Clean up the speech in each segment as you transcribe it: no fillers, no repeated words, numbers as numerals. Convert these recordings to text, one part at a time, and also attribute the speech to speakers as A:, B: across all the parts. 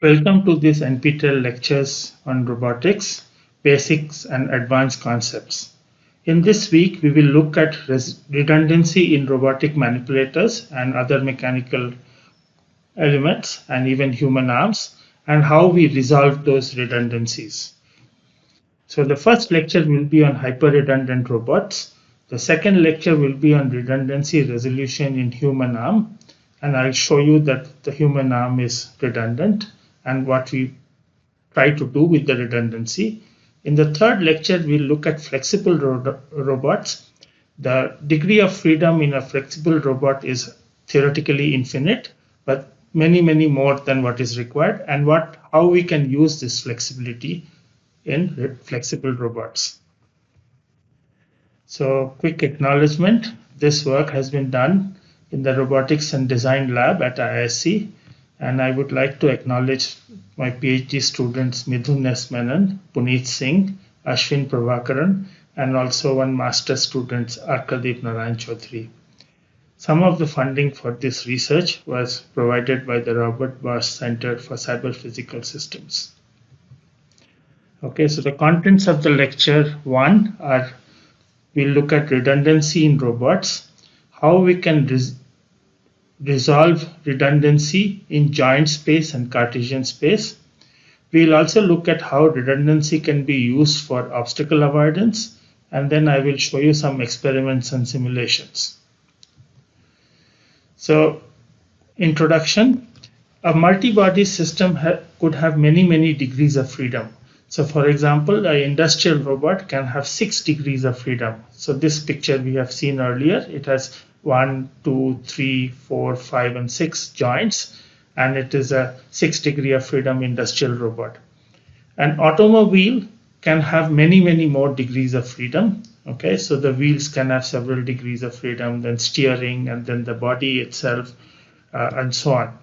A: Welcome to this NPTEL lectures on robotics, basics and advanced concepts. In this week, we will look at redundancy in robotic manipulators and other mechanical elements and even human arms, and how we resolve those redundancies. So the first lecture will be on hyper-redundant robots. The second lecture will be on redundancy resolution in human arm, and I'll show you that the human arm is redundant and what we try to do with the redundancy. In the third lecture, we'll look at flexible robots. The degree of freedom in a flexible robot is theoretically infinite, but many more than what is required, and how we can use this flexibility in flexible robots. So, quick acknowledgement. This work has been done in the Robotics and Design Lab at IISc, and I would like to acknowledge my PhD students Midhun S. Menon, Puneet Singh, Ashwin Prabhakaran, and also one master student, Arkadeep Narayan Chaudhary. Some of the funding for this research was provided by the Robert Bosch Center for Cyber Physical Systems. Okay, so the contents of the lecture 1 are, we'll look at redundancy in robots, how we can resolve redundancy in joint space and Cartesian space. We'll also look at how redundancy can be used for obstacle avoidance, and then I will show you some experiments and simulations. So, introduction. A multi-body system could have many degrees of freedom. So, for example, an industrial robot can have 6 degrees of freedom. So, this picture we have seen earlier, it has 1, 2, 3, 4, 5, and 6 joints, and it is a 6 degree of freedom industrial robot. An automobile can have many more degrees of freedom. Okay, so the wheels can have several degrees of freedom, then steering, and then the body itself, and so on.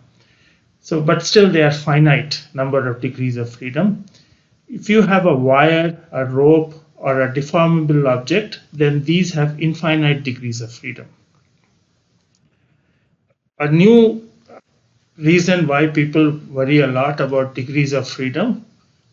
A: So, but still they are finite number of degrees of freedom. If you have a wire, a rope, or a deformable object, then these have infinite degrees of freedom. A new reason why people worry a lot about degrees of freedom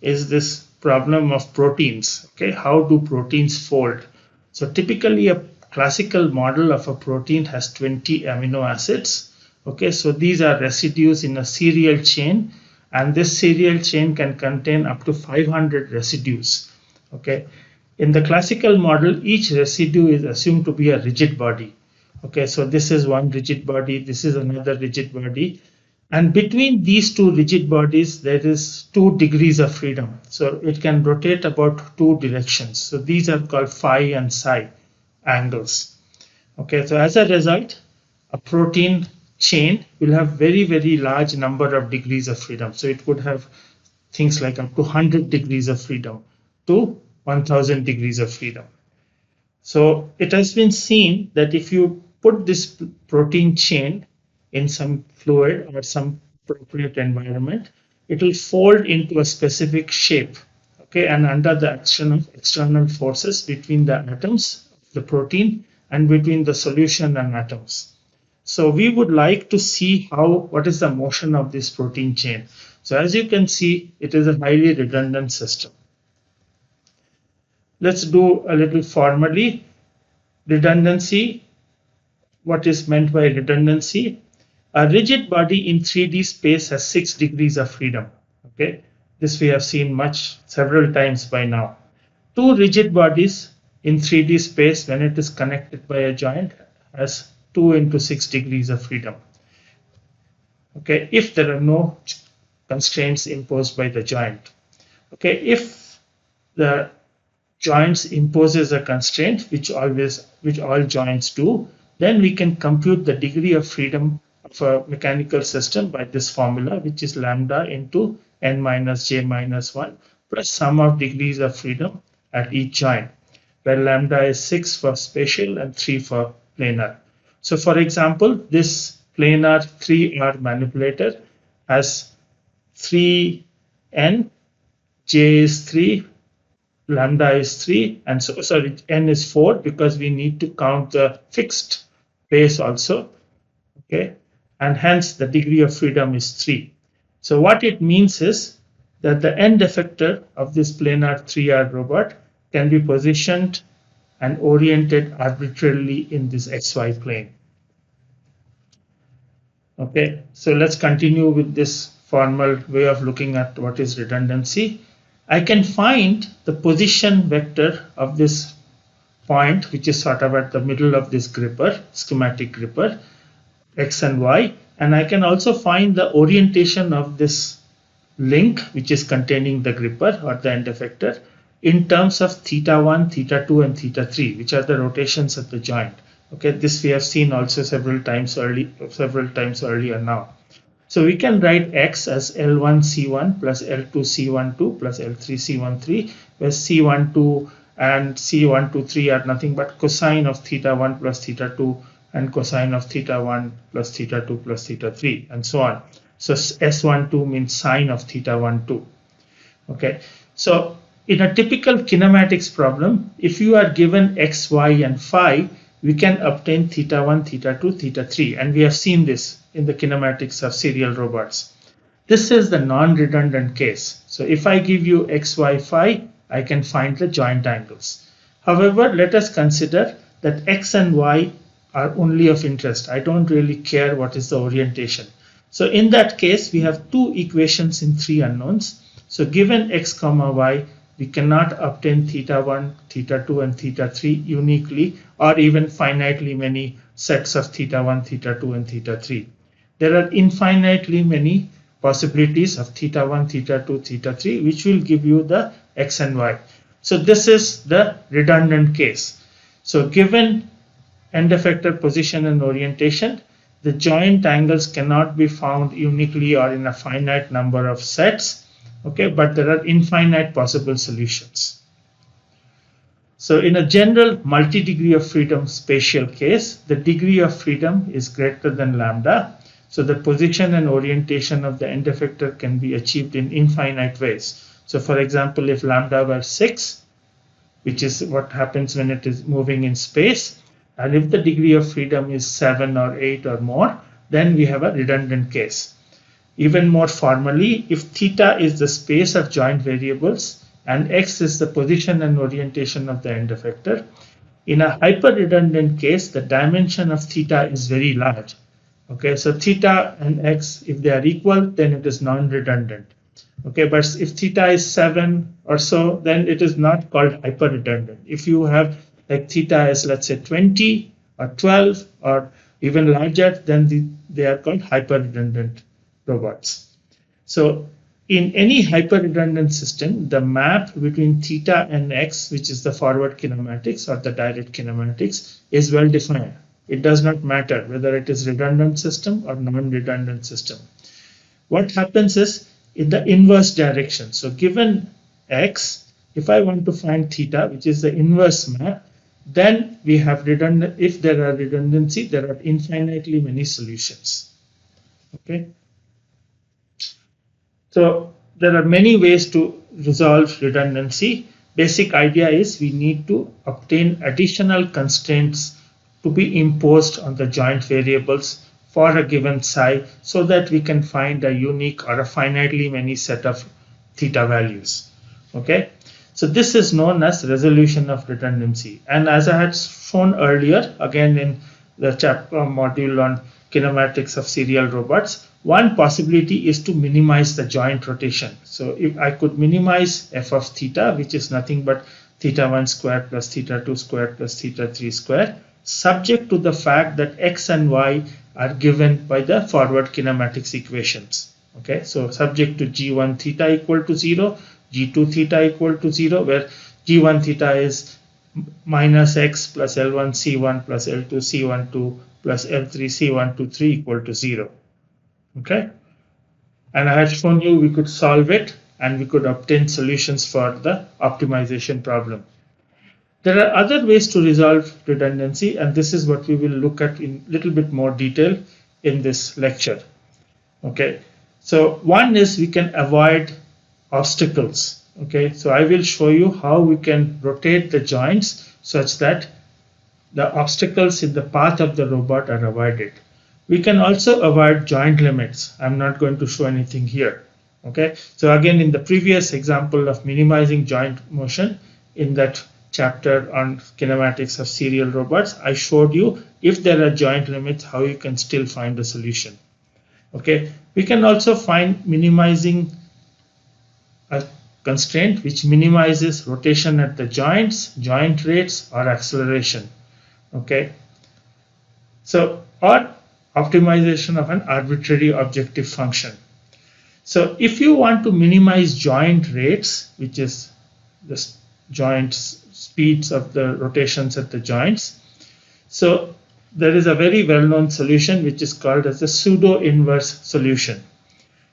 A: is this problem of proteins. Okay, how do proteins fold? So typically a classical model of a protein has 20 amino acids. Okay, so these are residues in a serial chain, and this serial chain can contain up to 500 residues. Okay, in the classical model, each residue is assumed to be a rigid body. Okay, so this is one rigid body, this is another rigid body, and between these two rigid bodies there is 2 degrees of freedom. So it can rotate about 2 directions. So these are called phi and psi angles. Okay, so as a result, a protein chain will have very large number of degrees of freedom. So it could have things like up to 100 degrees of freedom to 1000 degrees of freedom. So it has been seen that if you put this protein chain in some fluid or some appropriate environment, it will fold into a specific shape. Okay, and under the action of external forces between the atoms of the protein and between the solution and atoms. So we would like to see what is the motion of this protein chain. So as you can see, it is a highly redundant system. Let's do a little formally. Redundancy. What is meant by redundancy? A rigid body in 3D space has 6 degrees of freedom. Okay, this we have seen several times by now. 2 rigid bodies in 3D space, when it is connected by a joint, has 2 into 6 degrees of freedom. Okay, if there are no constraints imposed by the joint. Okay, if the joints imposes a constraint, which all joints do, then we can compute the degree of freedom of a mechanical system by this formula, which is lambda into n minus j minus 1 plus sum of degrees of freedom at each joint, where lambda is 6 for spatial and 3 for planar. So for example, this planar 3R manipulator has 3n, j is 3, lambda is 3, and so sorry, n is 4 because we need to count the fixed base also. Okay, and hence the degree of freedom is 3. So what it means is that the end effector of this planar 3R robot can be positioned and oriented arbitrarily in this XY plane. Okay, so let's continue with this formal way of looking at what is redundancy. I can find the position vector of this point, which is sort of at the middle of this gripper, schematic gripper, X and Y, and I can also find the orientation of this link, which is containing the gripper or the end effector, in terms of θ1, θ2, and θ3, which are the rotations at the joint. Okay, this we have seen also several times earlier now. So we can write X as L1C1 plus L2C12 plus L3C13, where C12 and C123 are nothing but cosine of θ1 plus θ2 and cosine of θ1 plus θ2 plus θ3 and so on. So S12 means sine of θ12. Okay, so in a typical kinematics problem, if you are given x, y, and phi, we can obtain θ1, θ2, θ3, and we have seen this in the kinematics of serial robots. This is the non-redundant case. So if I give you x, y, phi, I can find the joint angles. However, let us consider that x and y are only of interest. I don't really care what is the orientation. So in that case, we have two equations in three unknowns. So given x comma y, we cannot obtain θ1, θ2, and θ3 uniquely, or even finitely many sets of θ1, θ2, and θ3. There are infinitely many possibilities of θ1, θ2, θ3, which will give you the x and y. So this is the redundant case. So given end effector position and orientation, the joint angles cannot be found uniquely or in a finite number of sets. Okay, but there are infinite possible solutions. So in a general multi-degree of freedom spatial case, the degree of freedom is greater than lambda. So the position and orientation of the end effector can be achieved in infinite ways. So for example, if lambda were 6, which is what happens when it is moving in space, and if the degree of freedom is 7 or 8 or more, then we have a redundant case. Even more formally, if theta is the space of joint variables and x is the position and orientation of the end effector, in a hyper-redundant case, the dimension of theta is very large. Okay, so theta and x, if they are equal, then it is non-redundant. Okay, but if theta is 7 or so, then it is not called hyper-redundant. If you have like theta is, let's say, 20 or 12 or even larger, then they are called hyper-redundant robots. So in any hyper-redundant system, the map between theta and x, which is the forward kinematics or the direct kinematics, is well defined. It does not matter whether it is redundant system or non-redundant system. What happens is in the inverse direction. So given x, if I want to find theta, which is the inverse map, then we have redundant. If there are redundancy, there are infinitely many solutions. Okay. So there are many ways to resolve redundancy. Basic idea is we need to obtain additional constraints to be imposed on the joint variables for a given psi so that we can find a unique or a finitely many set of theta values. Okay. So this is known as resolution of redundancy. And as I had shown earlier, again in the chapter module on kinematics of serial robots, one possibility is to minimize the joint rotation. So if I could minimize f of theta, which is nothing but θ1 squared plus θ2 squared plus θ3 squared, subject to the fact that x and y are given by the forward kinematics equations. Okay, so subject to g1 theta equal to 0, g2 theta equal to 0, where g1 theta is minus x plus L1 C1 plus L2 C12 plus L3 C123 equal to 0. Okay, and I had shown you we could solve it and we could obtain solutions for the optimization problem. There are other ways to resolve redundancy, and this is what we will look at in a little bit more detail in this lecture. Okay, so one is we can avoid obstacles. Okay, so I will show you how we can rotate the joints such that the obstacles in the path of the robot are avoided. We can also avoid joint limits. I'm not going to show anything here. Okay, so again, in the previous example of minimizing joint motion in that chapter on kinematics of serial robots, I showed you if there are joint limits, how you can still find a solution. Okay, we can also find minimizing a constraint which minimizes rotation at the joints, joint rates, or acceleration. Okay, so or optimization of an arbitrary objective function. So if you want to minimize joint rates, which is the joint speeds of the rotations at the joints, so there is a very well-known solution which is called as the pseudo-inverse solution.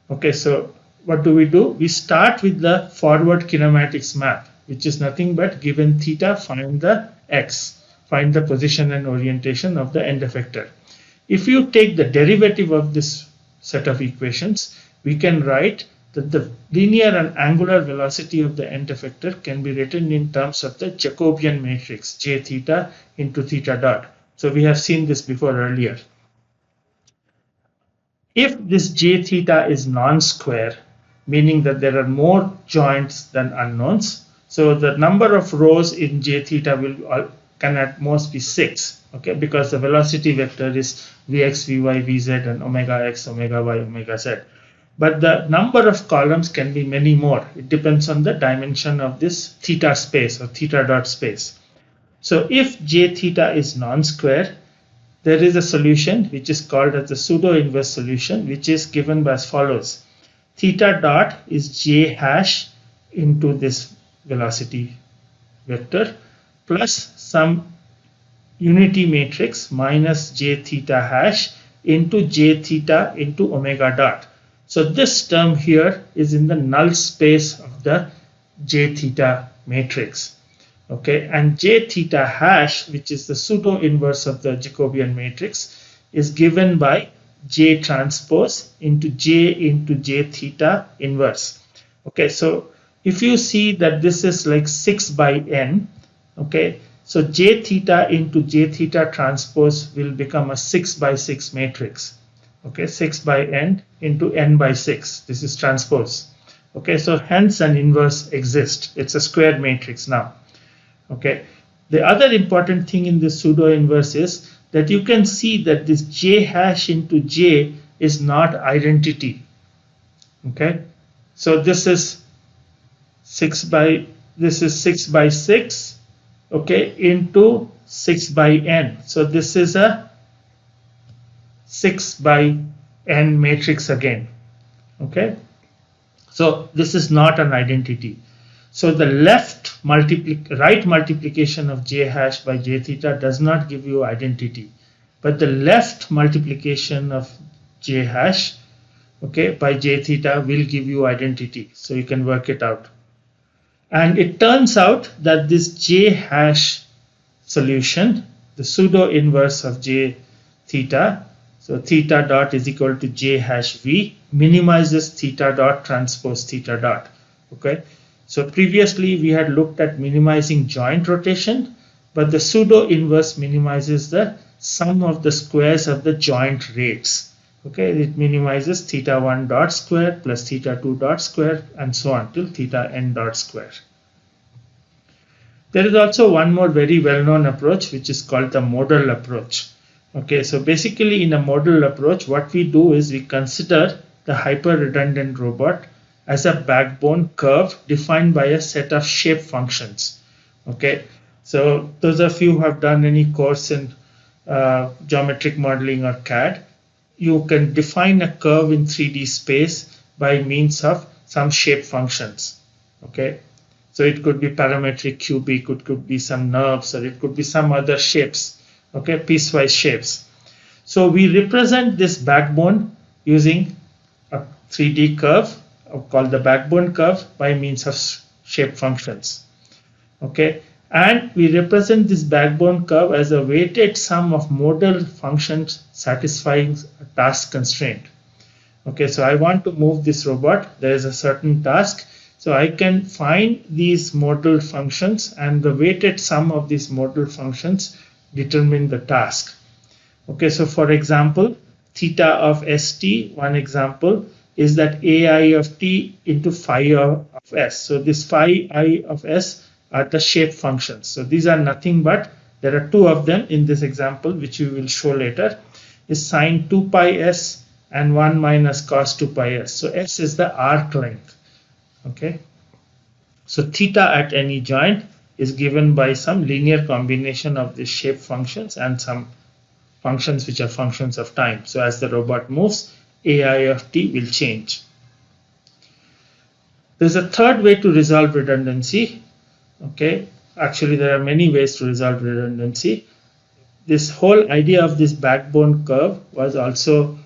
A: Okay, so what do? We start with the forward kinematics map, which is nothing but given theta, find the x, find the position and orientation of the end effector. If you take the derivative of this set of equations, we can write that the linear and angular velocity of the end effector can be written in terms of the Jacobian matrix j theta into theta dot. So we have seen this before earlier. If this j theta is non-square, meaning that there are more joints than unknowns, so the number of rows in j theta can at most be 6, okay, because the velocity vector is vx, vy, vz, and omega x, omega y, omega z. But the number of columns can be many more. It depends on the dimension of this theta space or theta dot space. So if j theta is non-square, there is a solution which is called as the pseudo-inverse solution, which is given by as follows. Theta dot is j hash into this velocity vector plus some unity matrix minus j theta hash into j theta into omega dot. So this term here is in the null space of the j theta matrix. Okay, and j theta hash, which is the pseudo inverse of the Jacobian matrix, is given by j transpose into j theta inverse. Okay, so if you see that this is like 6 by n, okay, so j theta into j theta transpose will become a 6 by 6 matrix. Okay, 6 by n into n by 6. This is transpose. Okay, so hence an inverse exists. It's a square matrix now. Okay, the other important thing in this pseudo inverse is that you can see that this j hash into j is not identity. Okay, so this is 6 by 6, okay, into 6 by n. So this is a 6 by n matrix again. Okay, so this is not an identity. So the right multiplication of j hash by j theta does not give you identity, but the left multiplication of j hash, okay, by j theta will give you identity. So you can work it out. And it turns out that this j hash solution, the pseudo inverse of j theta, so theta dot is equal to j hash v, minimizes theta dot transpose theta dot. Okay. So previously we had looked at minimizing joint rotation, but the pseudo inverse minimizes the sum of the squares of the joint rates. Okay, it minimizes theta 1 dot square plus theta 2 dot square and so on till theta n dot square. There is also one more very well-known approach which is called the modal approach. Okay, so basically in a modal approach, what we do is we consider the hyper-redundant robot as a backbone curve defined by a set of shape functions. Okay, so those of you who have done any course in geometric modeling or CAD, you can define a curve in 3D space by means of some shape functions. Okay, so it could be parametric, cubic, it could be some nerves, or it could be some other shapes. Okay, piecewise shapes. So we represent this backbone using a 3D curve called the backbone curve by means of shape functions. Okay, and we represent this backbone curve as a weighted sum of modal functions satisfying a task constraint. Okay, so I want to move this robot. There is a certain task. So I can find these modal functions, and the weighted sum of these modal functions determine the task. Okay, so for example, theta of st, one example, is that ai of t into phi of s. So this phi I of s are the shape functions. So these are nothing but, there are two of them in this example, which we will show later, is sine 2 pi s and 1 minus cos 2 pi s. So s is the arc length. Okay. So theta at any joint is given by some linear combination of the shape functions and some functions which are functions of time. So as the robot moves, ai of t will change. There's a third way to resolve redundancy. Okay, actually there are many ways to resolve redundancy. This whole idea of this backbone curve was also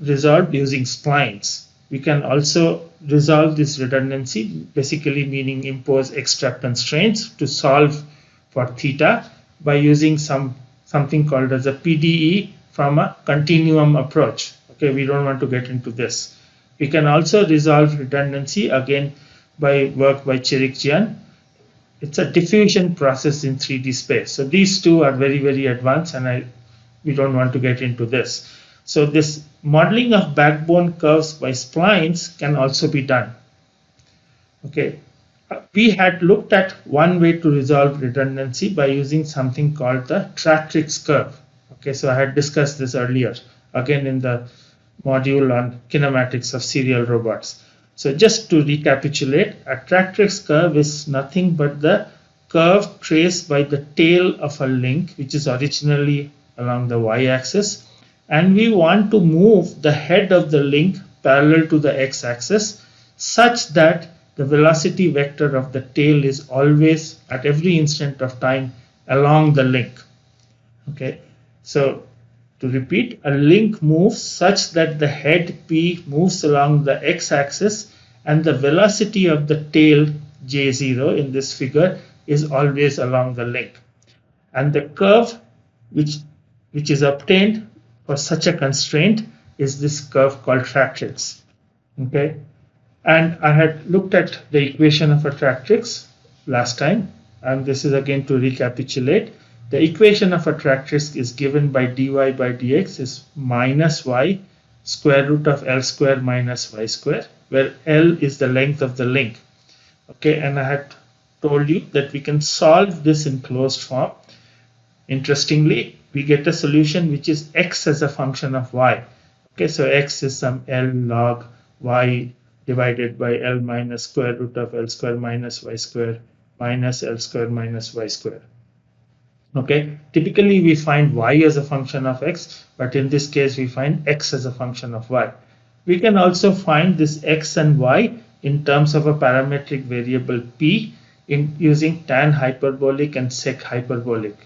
A: resolved using splines. We can also resolve this redundancy, basically meaning impose extra constraints to solve for theta by using something called as a PDE from a continuum approach. Okay, we don't want to get into this. We can also resolve redundancy again by work by Chirikjian. It's a diffusion process in 3D space. So these two are very, very advanced, and we don't want to get into this. So this modeling of backbone curves by splines can also be done. Okay, we had looked at one way to resolve redundancy by using something called the Tractrix curve. Okay, so I had discussed this earlier, again in the module on kinematics of serial robots. So just to recapitulate, a Tractrix curve is nothing but the curve traced by the tail of a link, which is originally along the y-axis, and we want to move the head of the link parallel to the x-axis such that the velocity vector of the tail is always at every instant of time along the link. Okay, so to repeat, a link moves such that the head P moves along the x-axis and the velocity of the tail J0 in this figure is always along the link. And the curve which is obtained for such a constraint is this curve called Tractrix. Okay, and I had looked at the equation of a Tractrix last time, and this is again to recapitulate. The equation of a Tractrix is given by dy by dx is minus y square root of L square minus y square, where L is the length of the link. Okay, and I had told you that we can solve this in closed form. Interestingly, we get a solution which is x as a function of y. Okay, so x is some L log y divided by L minus square root of L square minus y square minus L square minus y square. Okay, typically we find y as a function of x, but in this case we find x as a function of y. We can also find this x and y in terms of a parametric variable p in using tan hyperbolic and sec hyperbolic.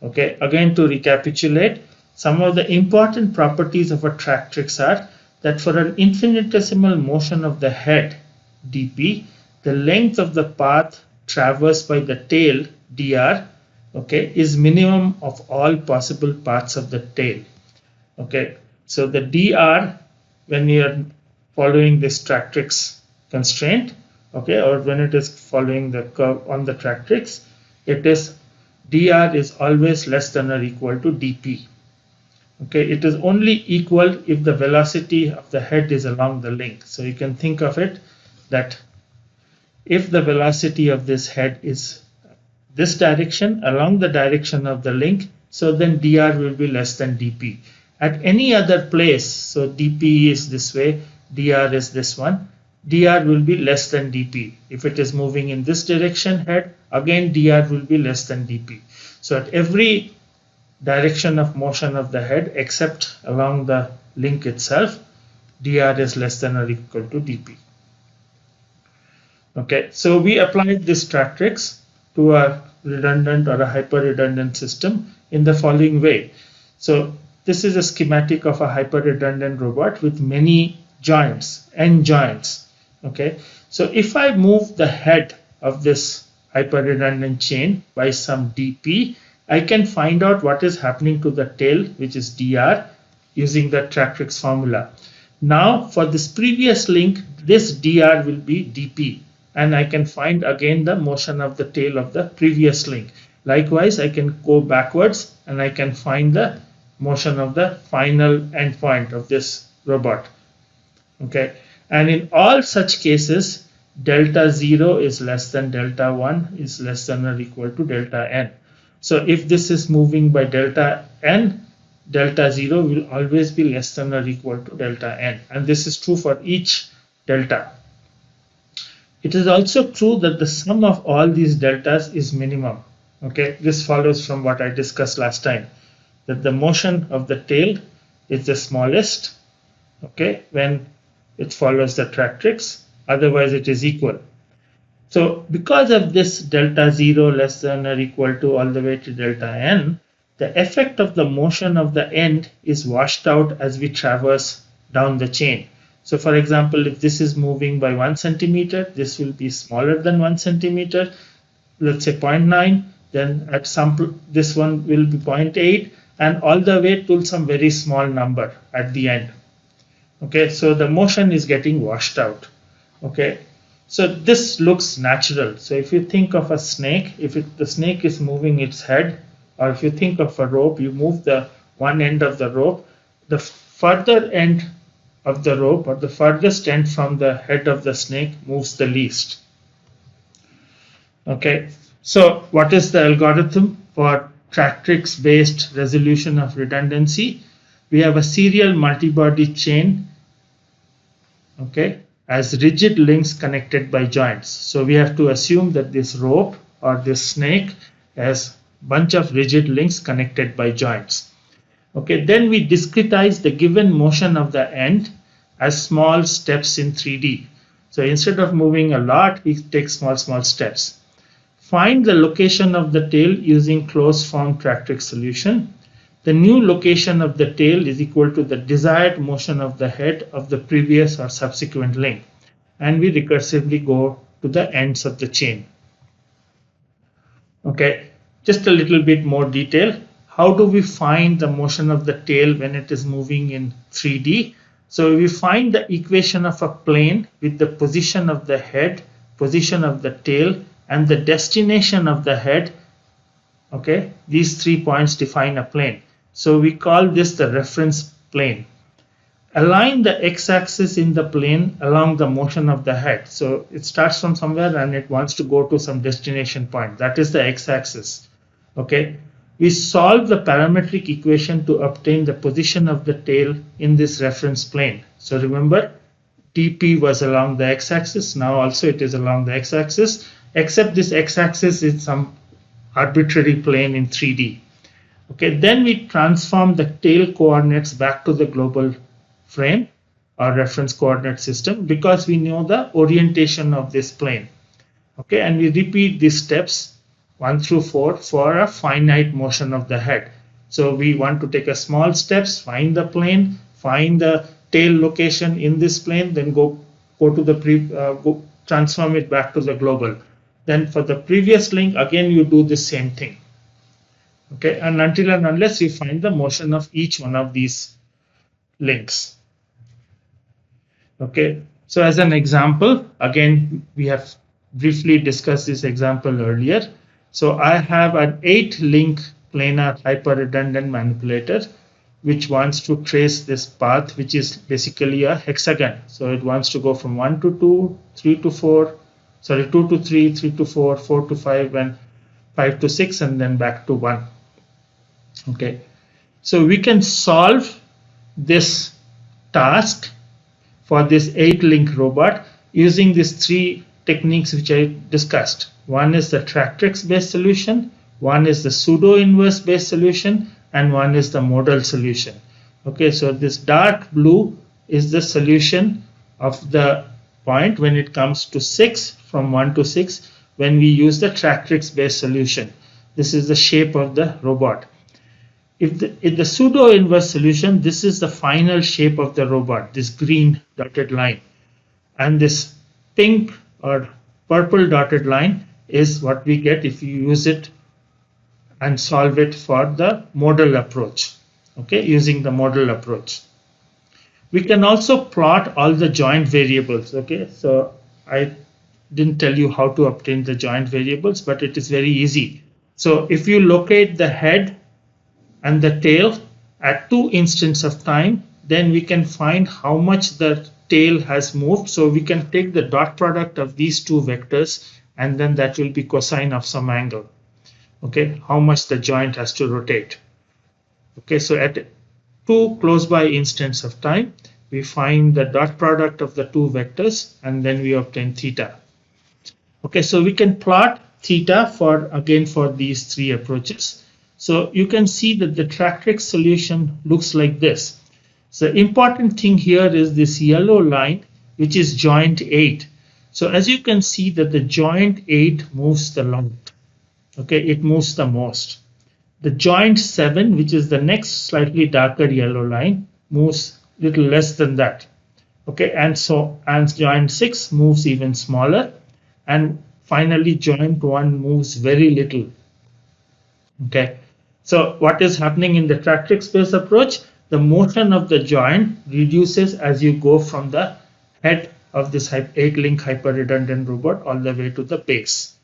A: Okay, again to recapitulate, some of the important properties of a Tractrix are that for an infinitesimal motion of the head dp, the length of the path traversed by the tail dr, okay, is minimum of all possible paths of the tail. Okay, so the dr, when you are following this Tractrix constraint, okay, or when it is following the curve on the Tractrix, it is dr is always less than or equal to dp. Okay, it is only equal if the velocity of the head is along the link. So you can think of it that if the velocity of this head is this direction along the direction of the link, so then dr will be less than dp. At any other place, so dp is this way, dr is this one, dr will be less than dp. If it is moving in this direction head, again dr will be less than dp. So at every direction of motion of the head except along the link itself, dr is less than or equal to dp. Okay, so we applied this Tractrix to a redundant or a hyper-redundant system in the following way. So this is a schematic of a hyper-redundant robot with many joints, n joints. Okay, so if I move the head of this hyper-redundant chain by some dp, I can find out what is happening to the tail, which is dr, using the Tractrix formula. Now for this previous link, this dr will be dp, and I can find again the motion of the tail of the previous link. Likewise, I can go backwards and I can find the motion of the final endpoint of this robot. Okay, and in all such cases, delta 0 is less than delta 1 is less than or equal to delta n. So if this is moving by delta n, delta 0 will always be less than or equal to delta n, and this is true for each delta. It is also true that the sum of all these deltas is minimum. Okay, this follows from what I discussed last time, that the motion of the tail is the smallest, okay, when it follows the tractrix, otherwise it is equal. So because of this delta 0 less than or equal to all the way to delta n, the effect of the motion of the end is washed out as we traverse down the chain. So for example, if this is moving by 1 centimeter, this will be smaller than 1 centimeter, let's say 0.9, then at some this one will be 0.8, and all the way to some very small number at the end. Okay, so the motion is getting washed out. Okay, so this looks natural. So if you think of a snake, if the snake is moving its head, or if you think of a rope, you move the one end of the rope, the further end of the rope or the furthest end from the head of the snake moves the least. Okay, so what is the algorithm for Tractrix-based resolution of redundancy? We have a serial multi-body chain, okay, as rigid links connected by joints. So we have to assume that this rope or this snake has a bunch of rigid links connected by joints. Okay, then we discretize the given motion of the end as small steps in 3D. So instead of moving a lot, we take small steps. Find the location of the tail using closed form Tractrix solution. The new location of the tail is equal to the desired motion of the head of the previous or subsequent link, and we recursively go to the ends of the chain. Okay, just a little bit more detail. How do we find the motion of the tail when it is moving in 3D? So we find the equation of a plane with the position of the head, position of the tail, and the destination of the head. Okay, these 3 points define a plane. So we call this the reference plane. Align the x-axis in the plane along the motion of the head. So it starts from somewhere and it wants to go to some destination point. That is the x-axis. Okay, we solve the parametric equation to obtain the position of the tail in this reference plane. So remember, dp was along the x-axis. Now also it is along the x-axis, except this x-axis is some arbitrary plane in 3D. Okay, then we transform the tail coordinates back to the global frame or reference coordinate system because we know the orientation of this plane. Okay, and we repeat these steps 1 through 4 for a finite motion of the head. So we want to take a small steps, find the plane, find the tail location in this plane, then go to the transform it back to the global. Then for the previous link, again you do the same thing. Okay, and until and unless you find the motion of each one of these links. Okay, so as an example, again we have briefly discussed this example earlier. So I have an 8-link planar hyper-redundant manipulator which wants to trace this path, which is basically a hexagon. So it wants to go from 1 to 2, 3 to 4, sorry, 2 to 3, 3 to 4, 4 to 5, and 5 to 6, and then back to 1. Okay, so we can solve this task for this 8-link robot using these 3 techniques which I discussed. One is the Tractrix-based solution, one is the pseudo-inverse based solution, and one is the modal solution. Okay, so this dark blue is the solution of the point when it comes to 6, from 1 to 6, when we use the Tractrix-based solution. This is the shape of the robot. In the pseudo-inverse solution, this is the final shape of the robot, this green dotted line. And this pink or purple dotted line is what we get if you use it and solve it for the modal approach. Okay, using the modal approach. We can also plot all the joint variables. Okay, so I didn't tell you how to obtain the joint variables, but it is very easy. So if you locate the head and the tail at 2 instants of time, then we can find how much the tail has moved. So we can take the dot product of these two vectors, and then that will be cosine of some angle. Okay, how much the joint has to rotate. Okay, so at 2 close by instants of time, we find the dot product of the two vectors, and then we obtain theta. Okay, so we can plot theta for these three approaches. So you can see that the Tractrix solution looks like this. So the important thing here is this yellow line, which is joint 8. So as you can see that the joint 8 moves the longest. Okay, it moves the most. The joint 7, which is the next slightly darker yellow line, moves little less than that. Okay, and joint 6 moves even smaller, and finally joint 1 moves very little. Okay, so what is happening in the Tractrix-based approach? The motion of the joint reduces as you go from the head of this 8-link hyper-redundant robot all the way to the base.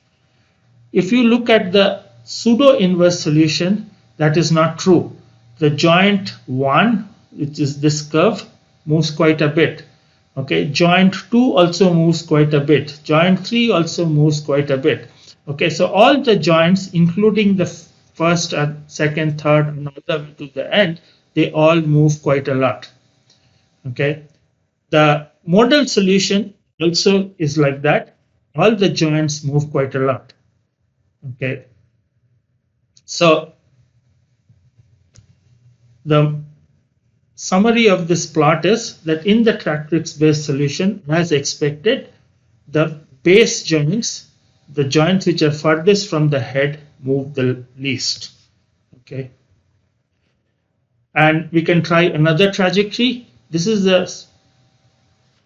A: If you look at the pseudo-inverse solution, that is not true. The joint 1, which is this curve, moves quite a bit. Okay, joint 2 also moves quite a bit. Joint 3 also moves quite a bit. Okay, so all the joints, including the first, second, third, and all the way to the end, they all move quite a lot. Okay, the modal solution also is like that. All the joints move quite a lot. Okay, so the summary of this plot is that in the Tractrix-based solution, as expected, the base joints, the joints which are furthest from the head, move the least. Okay, and we can try another trajectory. This is the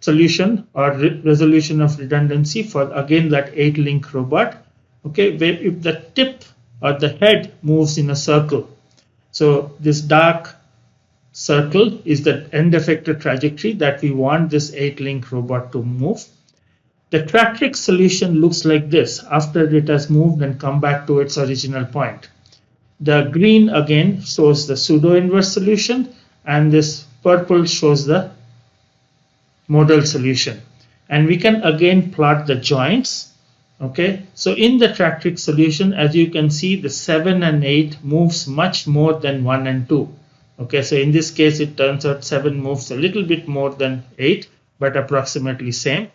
A: solution or resolution of redundancy for again that 8-link robot. Okay, where if the tip or the head moves in a circle, so this dark circle is the end effector trajectory that we want this 8-link robot to move. The Tractrix solution looks like this after it has moved and come back to its original point. The green again shows the pseudo-inverse solution, and this purple shows the modal solution. And we can again plot the joints. Okay, so in the Tractrix solution, as you can see, the 7 and 8 moves much more than 1 and 2. Okay, so in this case, it turns out 7 moves a little bit more than 8, but approximately same.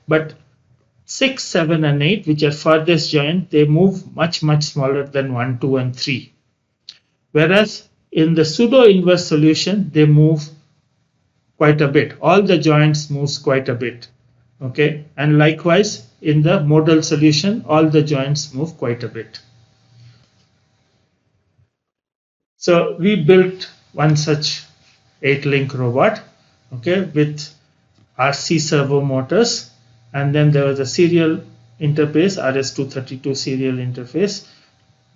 A: But 6, 7, and 8, which are farthest joint, they move much, much smaller than 1, 2, and 3. Whereas in the pseudo-inverse solution, they move quite a bit. All the joints moves quite a bit. Okay, and likewise in the modal solution, all the joints move quite a bit. So we built one such 8-link robot, okay, with RC servo motors, and then there was a serial interface, RS-232 serial interface,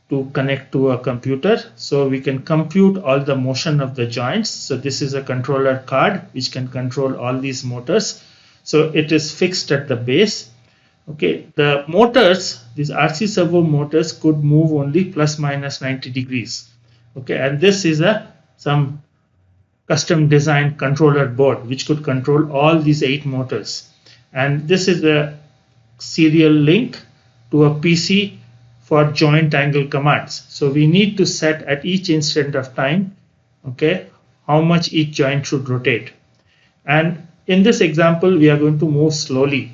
A: to connect to a computer, so we can compute all the motion of the joints. So this is a controller card which can control all these motors. So it is fixed at the base. Okay, the motors, these RC servo motors, could move only plus minus 90 degrees. Okay, and this is some custom designed controller board which could control all these 8 motors. And this is a serial link to a PC for joint angle commands. So we need to set at each instant of time, okay, how much each joint should rotate. And in this example, we are going to move slowly,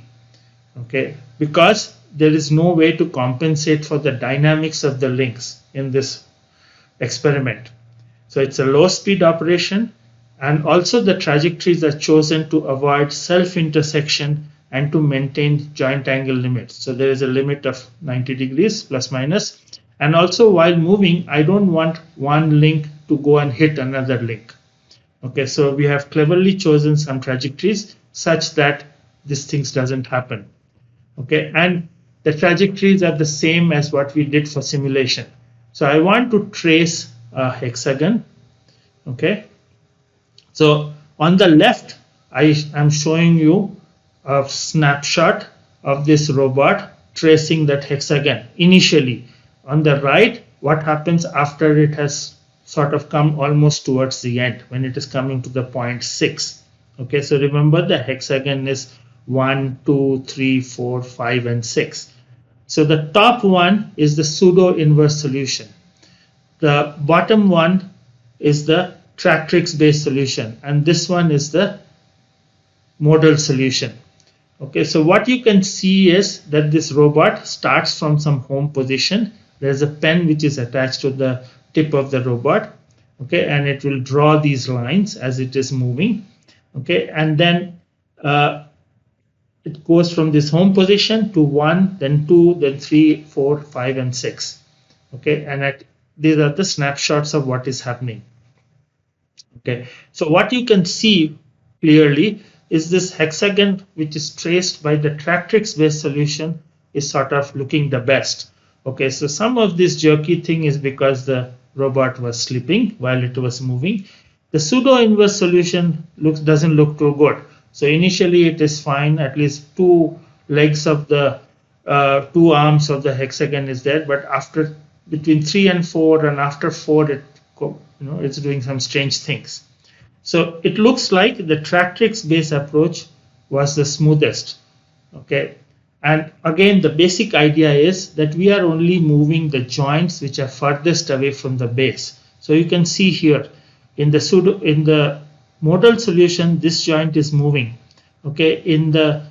A: okay, because there is no way to compensate for the dynamics of the links in this experiment. So it's a low speed operation, and also the trajectories are chosen to avoid self-intersection and to maintain joint angle limits. So there is a limit of 90 degrees plus minus, and also while moving, I don't want one link to go and hit another link. Okay, so we have cleverly chosen some trajectories such that these things doesn't happen. Okay, and the trajectories are the same as what we did for simulation. So I want to trace a hexagon. Okay, so on the left, I am showing you a snapshot of this robot tracing that hexagon initially. On the right, what happens after it has sort of come almost towards the end when it is coming to the point 6. Okay, so remember the hexagon is 1, 2, 3, 4, 5, and 6. So the top one is the pseudo-inverse solution. The bottom one is the Tractrix-based solution, and this one is the Modal solution. Okay, so what you can see is that this robot starts from some home position. There's a pen which is attached to the tip of the robot. Okay, and it will draw these lines as it is moving. Okay, and then it goes from this home position to 1, then 2, then 3, 4, 5, and 6. Okay, and these are the snapshots of what is happening. Okay, so what you can see clearly is this hexagon which is traced by the Tractrix-based solution is sort of looking the best. Okay, so some of this jerky thing is because the robot was slipping while it was moving. The pseudo-inverse solution doesn't look too good. So initially it is fine, at least two legs of the two arms of the hexagon is there, but after between 3 and 4 and after 4 it's doing some strange things. So it looks like the Tractrix-based approach was the smoothest. Okay, and again the basic idea is that we are only moving the joints which are furthest away from the base. So you can see here in the Modal solution, this joint is moving. Okay, in the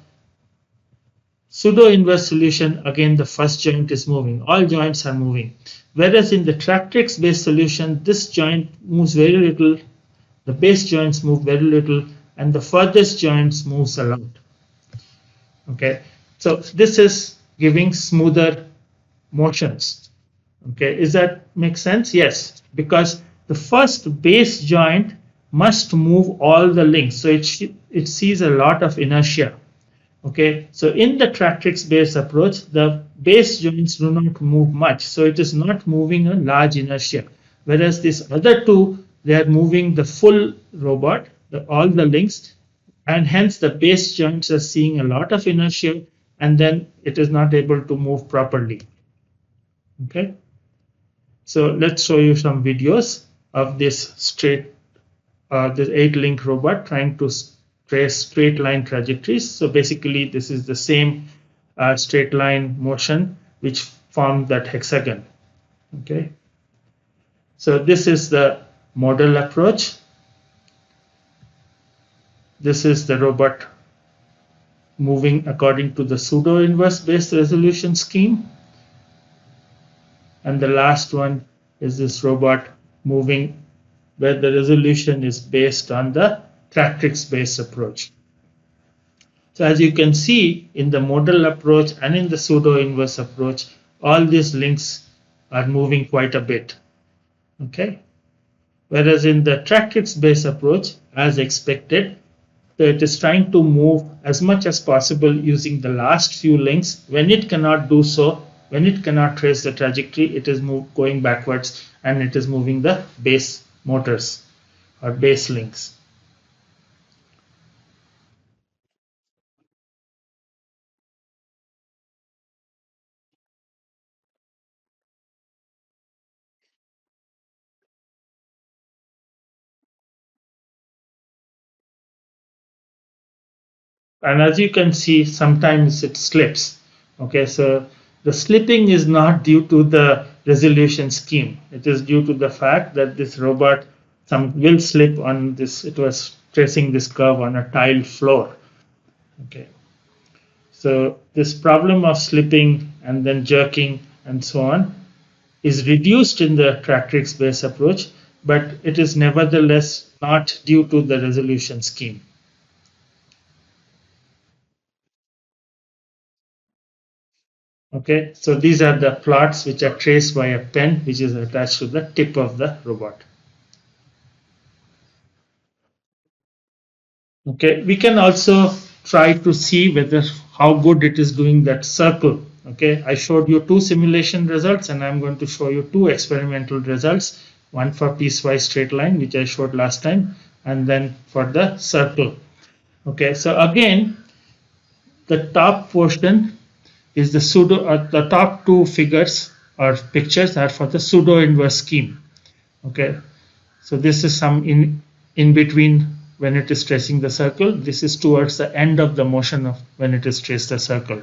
A: pseudo-inverse solution, again the first joint is moving. All joints are moving. Whereas in the Tractrix-based solution, this joint moves very little, the base joints move very little, and the furthest joints moves a lot. Okay, so this is giving smoother motions. Okay, is that make sense? Yes, because the first base joint must move all the links, so it sees a lot of inertia. Okay, so in the Tractrix-based approach, the base joints do not move much, so it is not moving a large inertia. Whereas these other two, they are moving the full robot, all the links, and hence the base joints are seeing a lot of inertia, and then it is not able to move properly. Okay, so let's show you some videos of this this 8-link robot trying to trace straight line trajectories. So basically this is the same straight line motion which formed that hexagon. Okay, so this is the Modal approach. This is the robot moving according to the pseudo-inverse based resolution scheme, and the last one is this robot moving where the resolution is based on the Tractrix-based approach. So as you can see in the Modal approach and in the pseudo-inverse approach, all these links are moving quite a bit. Okay, whereas in the Tractrix-based approach, as expected, so it is trying to move as much as possible using the last few links. When it cannot do so, when it cannot trace the trajectory, it is going backwards and it is moving the base motors or base links. And as you can see, sometimes it slips. Okay, so the slipping is not due to the resolution scheme. It is due to the fact that this robot will slip on this. It was tracing this curve on a tiled floor. Okay, so this problem of slipping and then jerking and so on is reduced in the Tractrix-based approach, but it is nevertheless not due to the resolution scheme. Okay, so these are the plots which are traced by a pen which is attached to the tip of the robot. Okay, we can also try to see whether how good it is doing that circle. Okay, I showed you 2 simulation results and I'm going to show you 2 experimental results, one for piecewise straight line which I showed last time, and then for the circle. Okay, so again the top portion is the top 2 figures or pictures are for the pseudo-inverse scheme. Okay, so this is some in between when it is tracing the circle. This is towards the end of the motion of when it is traced the circle.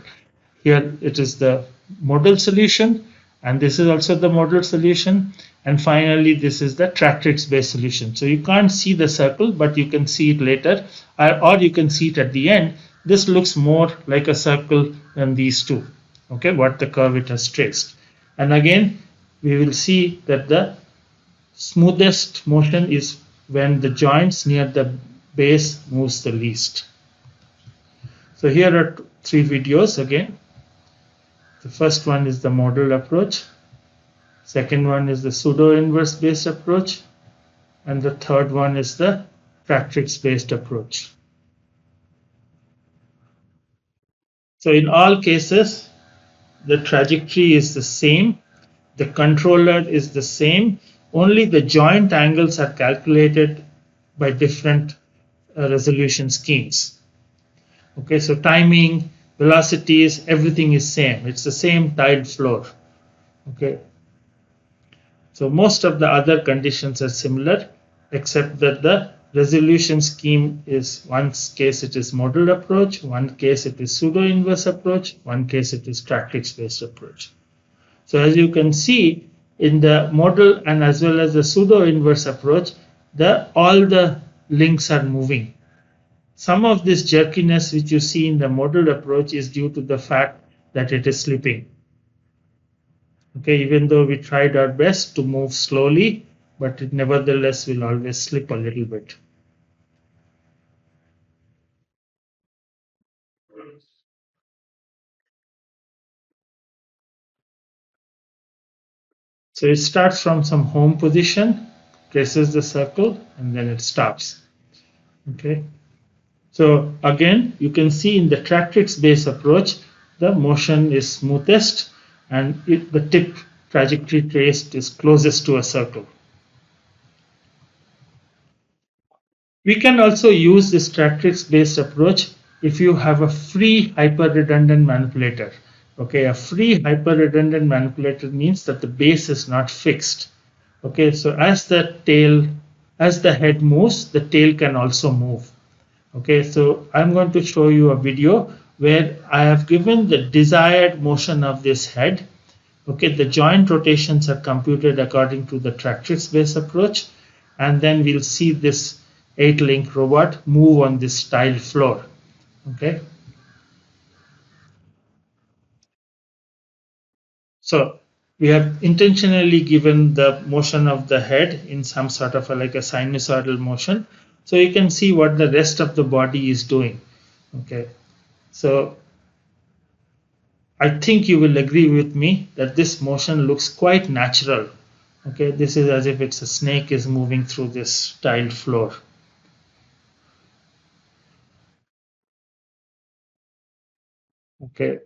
A: Here it is the modal solution, and this is also the modal solution, and finally this is the Tractrix-based solution. So you can't see the circle, but you can see it later, or you can see it at the end. This looks more like a circle than these two, okay, what the curve it has traced. And again, we will see that the smoothest motion is when the joints near the base moves the least. So here are three videos again. The first one is the modal approach, second one is the pseudo-inverse based approach, and the third one is the Tractrix-based approach. So in all cases, the trajectory is the same, the controller is the same, only the joint angles are calculated by different resolution schemes. Okay, so timing, velocities, everything is same. It's the same tiled floor. Okay, so most of the other conditions are similar, except that the resolution scheme is one case it is modal approach, one case it is pseudo-inverse approach, one case it is Tractrix-based approach. So as you can see in the modal and as well as the pseudo-inverse approach, all the links are moving. Some of this jerkiness which you see in the modal approach is due to the fact that it is slipping. Okay, even though we tried our best to move slowly, but it nevertheless will always slip a little bit. So it starts from some home position, traces the circle, and then it stops. Okay. So again, you can see in the Tractrix-based approach, the motion is smoothest and the tip trajectory traced is closest to a circle. We can also use this Tractrix-based approach if you have a free hyper-redundant manipulator. Okay, a free hyper-redundant manipulator means that the base is not fixed. Okay, so as the head moves, the tail can also move. Okay, so I'm going to show you a video where I have given the desired motion of this head. Okay, the joint rotations are computed according to the Tractrix-based approach, and then we'll see this 8-link robot move on this tile floor. Okay. So we have intentionally given the motion of the head in some sort of like a sinusoidal motion. So you can see what the rest of the body is doing. Okay. So I think you will agree with me that this motion looks quite natural. Okay. This is as if it's a snake is moving through this tiled floor. Okay.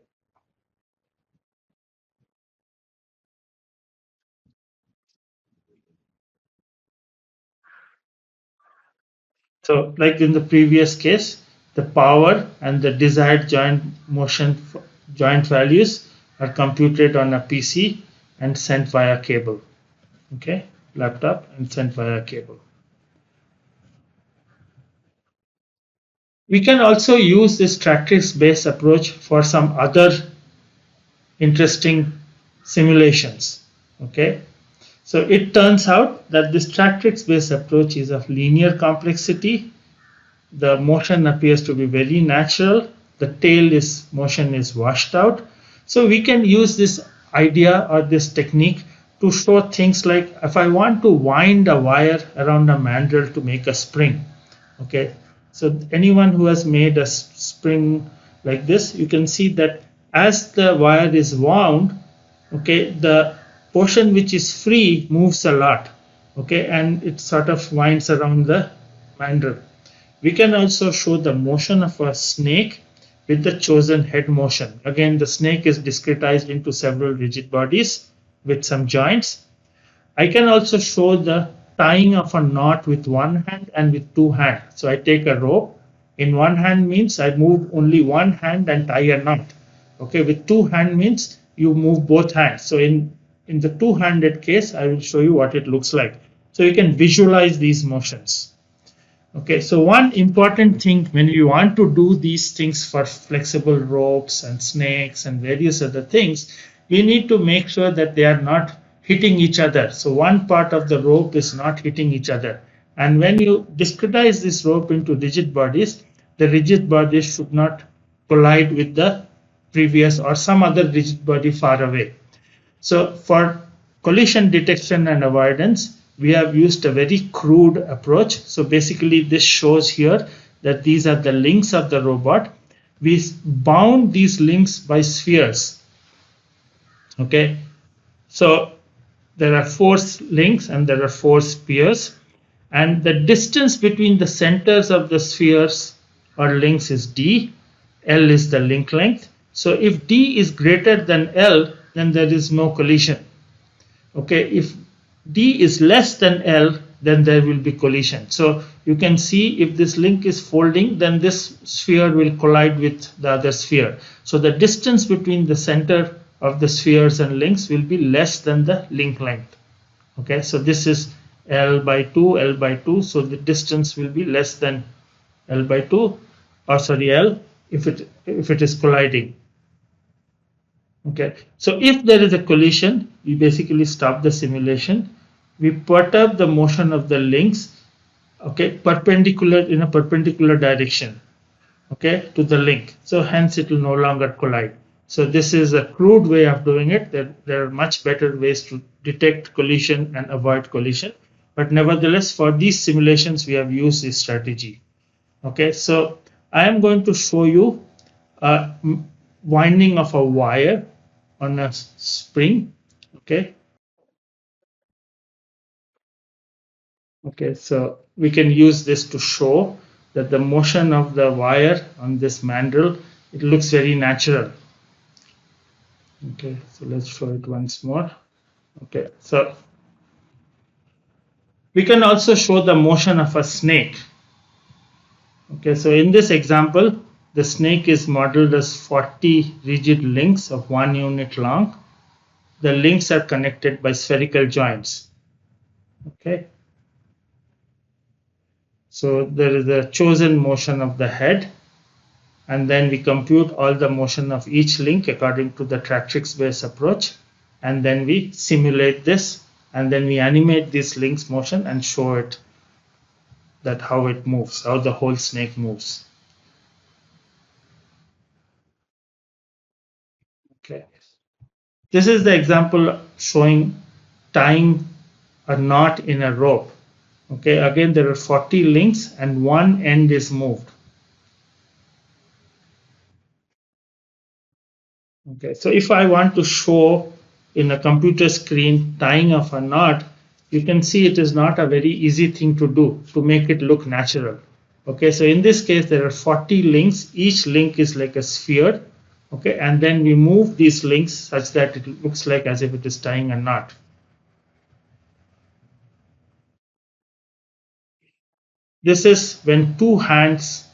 A: So like in the previous case, the power and the desired joint values are computed on a PC and sent via cable. Okay, laptop and sent via cable. We can also use this Tractrix-based approach for some other interesting simulations. Okay, so it turns out that this Tractrix-based approach is of linear complexity. The motion appears to be very natural. The motion is washed out. So we can use this idea or this technique to show things like if I want to wind a wire around a mandrel to make a spring. Okay, so anyone who has made a spring like this, you can see that as the wire is wound, okay, the portion which is free moves a lot. Okay, and it sort of winds around the mandrel. We can also show the motion of a snake with the chosen head motion. Again, the snake is discretized into several rigid bodies with some joints. I can also show the tying of a knot with one hand and with two hands. So I take a rope. In one hand means I move only one hand and tie a knot. Okay, with two hand means you move both hands. So in the two-handed case, I will show you what it looks like. So you can visualize these motions. Okay, so one important thing when you want to do these things for flexible ropes and snakes and various other things, we need to make sure that they are not hitting each other. So one part of the rope is not hitting each other. And when you discretize this rope into rigid bodies, the rigid bodies should not collide with the previous or some other rigid body far away. So for collision detection and avoidance, we have used a very crude approach. So basically this shows here that these are the links of the robot. We bound these links by spheres. Okay, so there are 4 links and there are 4 spheres, and the distance between the centers of the spheres or links is d. L is the link length. So if d is greater than L, then there is no collision. Okay, if d is less than L, then there will be collision. So you can see if this link is folding, then this sphere will collide with the other sphere. So the distance between the center of the spheres and links will be less than the link length. Okay, so this is L by 2, L by 2. So the distance will be less than L by 2, or sorry, L, if it is colliding. Okay, so if there is a collision, we basically stop the simulation. We perturb the motion of the links, okay, perpendicular in a perpendicular direction, okay, to the link. So hence it will no longer collide. So this is a crude way of doing it. There are much better ways to detect collision and avoid collision. But nevertheless, for these simulations, we have used this strategy. Okay, so I am going to show you a winding of a wire on a spring. Okay. Okay, so we can use this to show that the motion of the wire on this mandrel, it looks very natural. Okay, so let's show it once more. Okay, so we can also show the motion of a snake. Okay, so in this example, the snake is modeled as 40 rigid links of 1 unit long. The links are connected by spherical joints. Okay, so there is a chosen motion of the head, and then we compute all the motion of each link according to the Tractrix-based approach, and then we simulate this, and then we animate this link's motion and show it that how it moves, how the whole snake moves. Okay, this is the example showing tying a knot in a rope. Okay, again there are 40 links and one end is moved. Okay, so if I want to show in a computer screen tying of a knot, you can see it is not a very easy thing to do to make it look natural. Okay, so in this case there are 40 links, each link is like a sphere. Okay, and then we move these links such that it looks like as if it is tying a knot. This is when 2 hands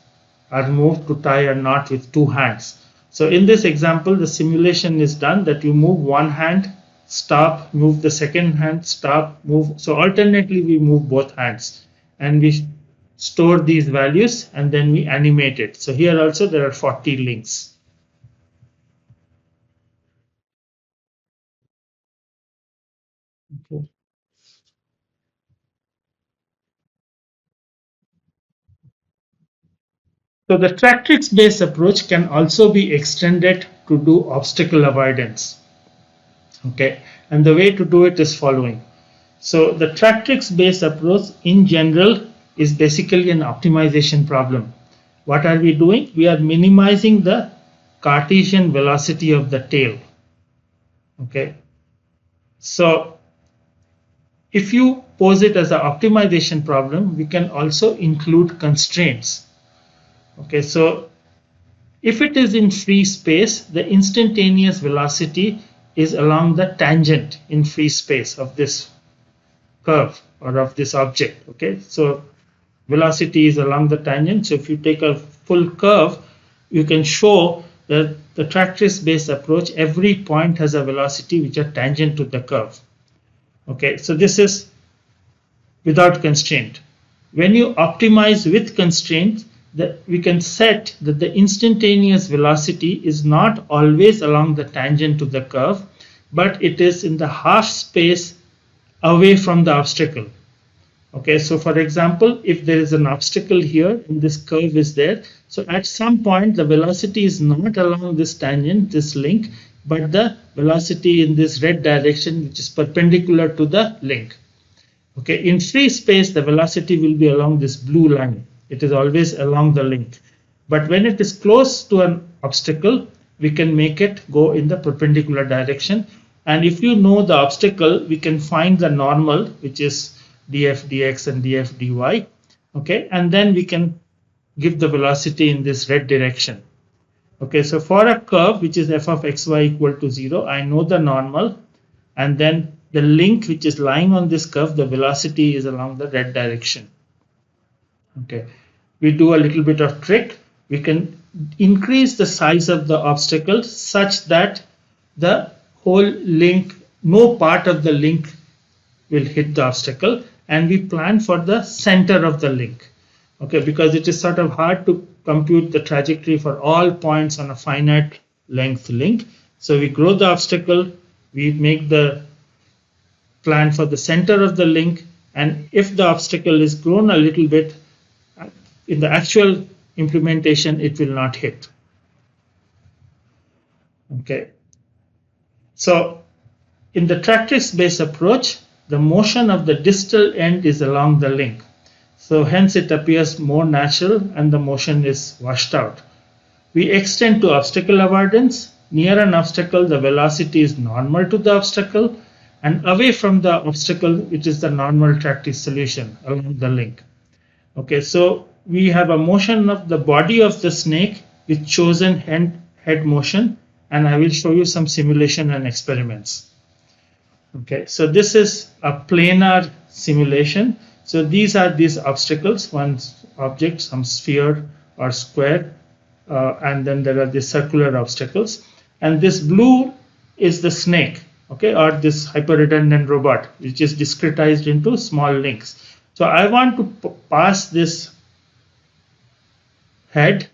A: are moved to tie a knot with 2 hands. So in this example, the simulation is done that you move one hand, stop, move the second hand, stop, move. So alternately we move both hands, and we store these values and then we animate it. So here also there are 40 links. Okay. So the Tractrix-based approach can also be extended to do obstacle avoidance. Okay, and the way to do it is following. So the Tractrix-based approach in general is basically an optimization problem. What are we doing? We are minimizing the Cartesian velocity of the tail. Okay, so if you pose it as an optimization problem, we can also include constraints. Okay, so if it is in free space, the instantaneous velocity is along the tangent in free space of this curve or of this object. Okay, so velocity is along the tangent. So if you take a full curve, you can show that the Tractrix-based approach, every point has a velocity which are tangent to the curve. Okay, so this is without constraint. When you optimize with constraints, we can set that the instantaneous velocity is not always along the tangent to the curve, but it is in the half space away from the obstacle. Okay, so for example, if there is an obstacle here and this curve is there, so at some point the velocity is not along this tangent, this link, but the velocity in this red direction, which is perpendicular to the link. Okay, in free space, the velocity will be along this blue line. It is always along the link. But when it is close to an obstacle, we can make it go in the perpendicular direction. And if you know the obstacle, we can find the normal, which is df dx and df dy. Okay, and then we can give the velocity in this red direction. Okay, so for a curve which is f of xy equal to 0, I know the normal, and then the link which is lying on this curve, the velocity is along the red direction. Okay, we do a little bit of trick. We can increase the size of the obstacle such that the whole link, no part of the link will hit the obstacle, and we plan for the center of the link. Okay, because it is sort of hard to compute the trajectory for all points on a finite length link. So we grow the obstacle, we make the plan for the center of the link, and if the obstacle is grown a little bit, in the actual implementation it will not hit. Okay, so in the Tractrix-based approach, the motion of the distal end is along the link, so hence it appears more natural and the motion is washed out. We extend to obstacle avoidance. Near an obstacle, the velocity is normal to the obstacle, and away from the obstacle, it is the normal Tractrix solution along the link. Okay, so we have a motion of the body of the snake with chosen head motion, and I will show you some simulation and experiments. Okay, so this is a planar simulation. So these are these obstacles, one object, some sphere or square, and then there are these circular obstacles. And this blue is the snake, okay, or this hyper-redundant robot, which is discretized into small links. So I want to pass this head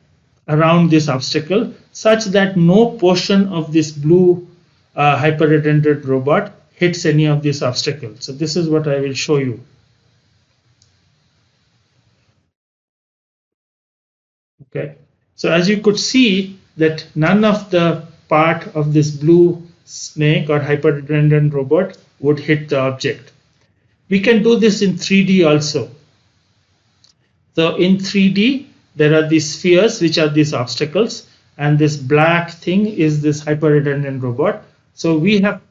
A: around this obstacle such that no portion of this blue hyper-redundant robot hits any of these obstacles. So this is what I will show you. Okay, so as you could see that none of the part of this blue snake or hyper-redundant robot would hit the object. We can do this in 3D also. So in 3D, there are these spheres which are these obstacles, and this black thing is this hyper-redundant robot. So we have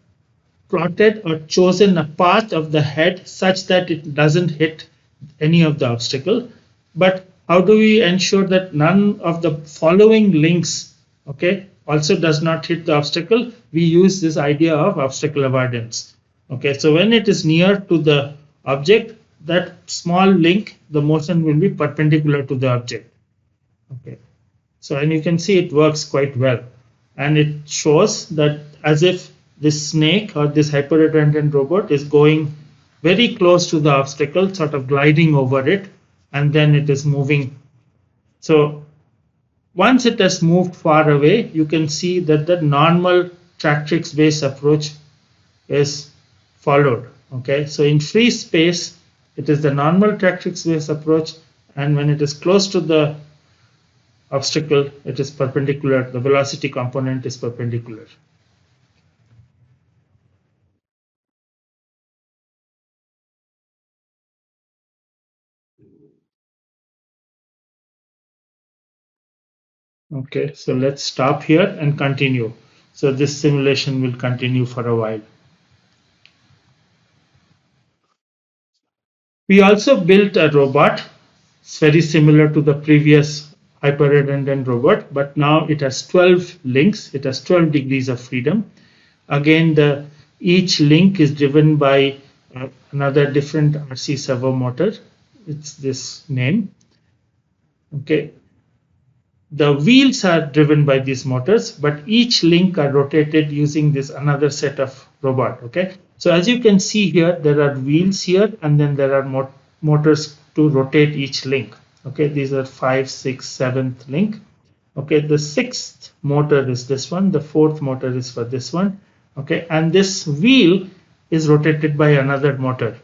A: plotted or chosen a path of the head such that it doesn't hit any of the obstacle. But how do we ensure that none of the following links, okay, also does not hit the obstacle? We use this idea of obstacle avoidance. Okay, so when it is near to the object, that small link, the motion will be perpendicular to the object. Okay, so and you can see it works quite well, and it shows that as if this snake or this hyper-redundant robot is going very close to the obstacle, sort of gliding over it, and then it is moving. So once it has moved far away, you can see that the normal Tractrix-based approach is followed. Okay, so in free space, it is the normal Tractrix-based approach, and when it is close to the obstacle, it is perpendicular. The velocity component is perpendicular. Okay, so let's stop here and continue. So this simulation will continue for a while. We also built a robot. It's very similar to the previous hyper-redundant robot, but now it has 12 links. It has 12 degrees of freedom. Again, each link is driven by another different RC servo motor. It's this name. Okay. The wheels are driven by these motors, but each link are rotated using this another set of robot. Okay, So as you can see here, there are wheels here, and then there are motors to rotate each link. Okay, these are 5, 6, 7th link. Okay, the 6th motor is this one, the 4th motor is for this one. Okay, and this wheel is rotated by another motor.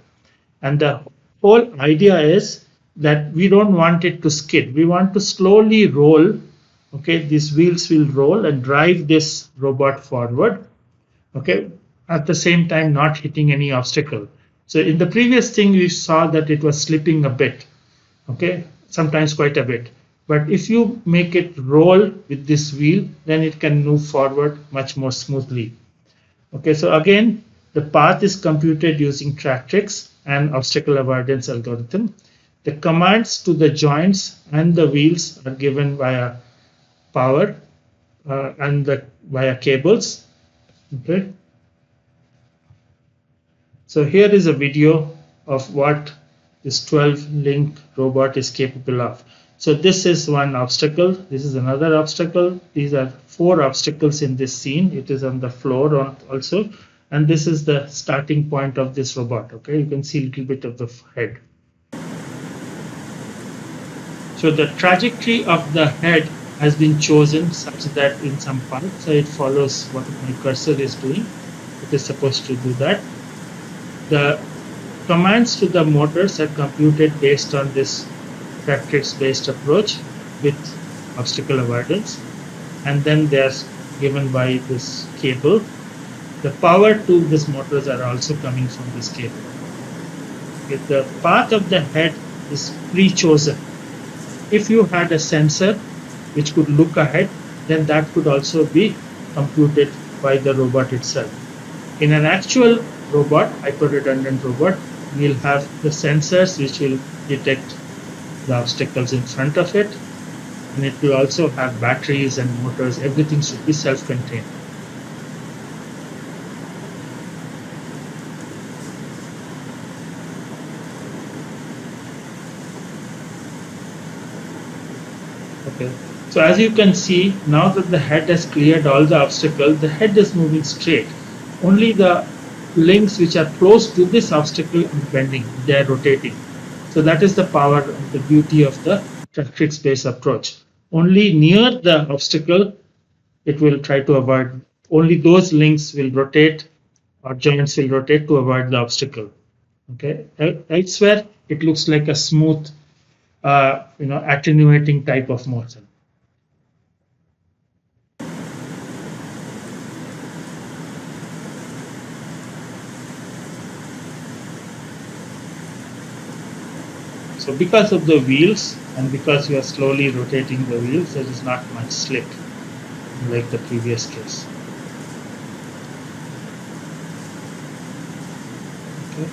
A: And the whole idea is that we don't want it to skid. We want to slowly roll. Okay, these wheels will roll and drive this robot forward. Okay, at the same time not hitting any obstacle. So in the previous thing we saw that it was slipping a bit. Okay, sometimes quite a bit. But if you make it roll with this wheel, then it can move forward much more smoothly. Okay, so again, the path is computed using Tractrix and obstacle avoidance algorithm. The commands to the joints and the wheels are given via power and via cables. Okay. So here is a video of what this 12-link robot is capable of. So this is one obstacle. This is another obstacle. These are 4 obstacles in this scene. It is on the floor also. And this is the starting point of this robot. Okay, you can see a little bit of the head. So the trajectory of the head has been chosen such that in some part, so it follows what my cursor is doing. It is supposed to do that. The commands to the motors are computed based on this Tractrix-based approach with obstacle avoidance, and then they are given by this cable. The power to these motors are also coming from this cable. Okay, the path of the head is pre-chosen. If you had a sensor which could look ahead, then that could also be computed by the robot itself. In an actual robot, hyper-redundant robot, we'll have the sensors which will detect the obstacles in front of it, and it will also have batteries and motors. Everything should be self-contained. Okay, so as you can see, now that the head has cleared all the obstacles, the head is moving straight. Only the links which are close to this obstacle are bending, they are rotating. So that is the power and the beauty of the Tractrix-based approach. Only near the obstacle, it will try to avoid. Only those links will rotate or joints will rotate to avoid the obstacle. Okay, elsewhere it looks like a smooth, attenuating type of motion. So because of the wheels and because you are slowly rotating the wheels, there is not much slip like the previous case. Okay.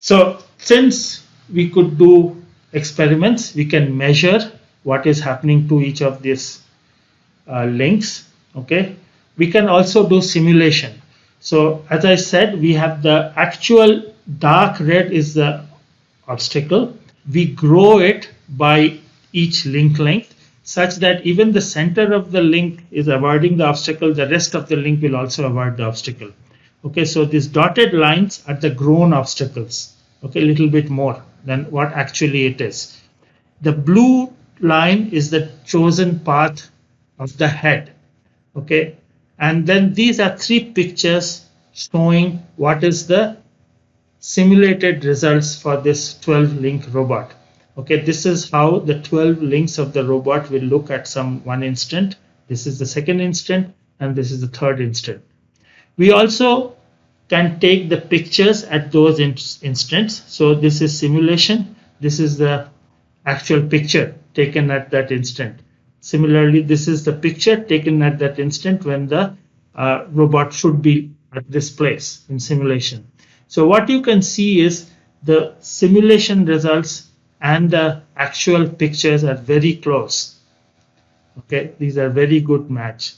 A: So since we could do experiments, we can measure what is happening to each of these links. Okay, we can also do simulation. So as I said, we have the actual dark red is the obstacle. We grow it by each link length such that even the center of the link is avoiding the obstacle, the rest of the link will also avoid the obstacle. Okay, so these dotted lines are the grown obstacles. Okay, a little bit more than what actually it is. The blue line is the chosen path of the head. Okay, and then these are 3 pictures showing what is the simulated results for this 12-link robot. Okay, this is how the 12 links of the robot will look at one instant. This is the second instant, and this is the third instant. We also can take the pictures at those instants. So this is simulation. This is the actual picture taken at that instant. Similarly, this is the picture taken at that instant when the robot should be at this place in simulation. So what you can see is the simulation results and the actual pictures are very close. Okay, these are very good match.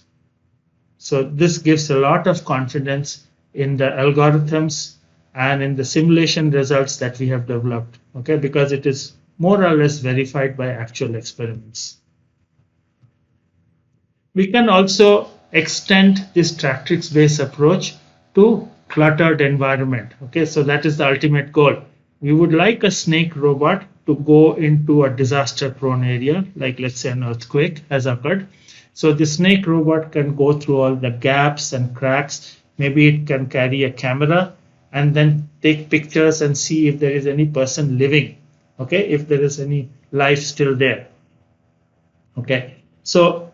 A: So this gives a lot of confidence in the algorithms and in the simulation results that we have developed. Okay, because it is more or less verified by actual experiments. We can also extend this Tractrix-based approach to cluttered environment. Okay, so that is the ultimate goal. We would like a snake robot to go into a disaster prone area, like let's say an earthquake has occurred. So the snake robot can go through all the gaps and cracks. Maybe it can carry a camera and then take pictures and see if there is any person living. Okay, if there is any life still there. Okay, so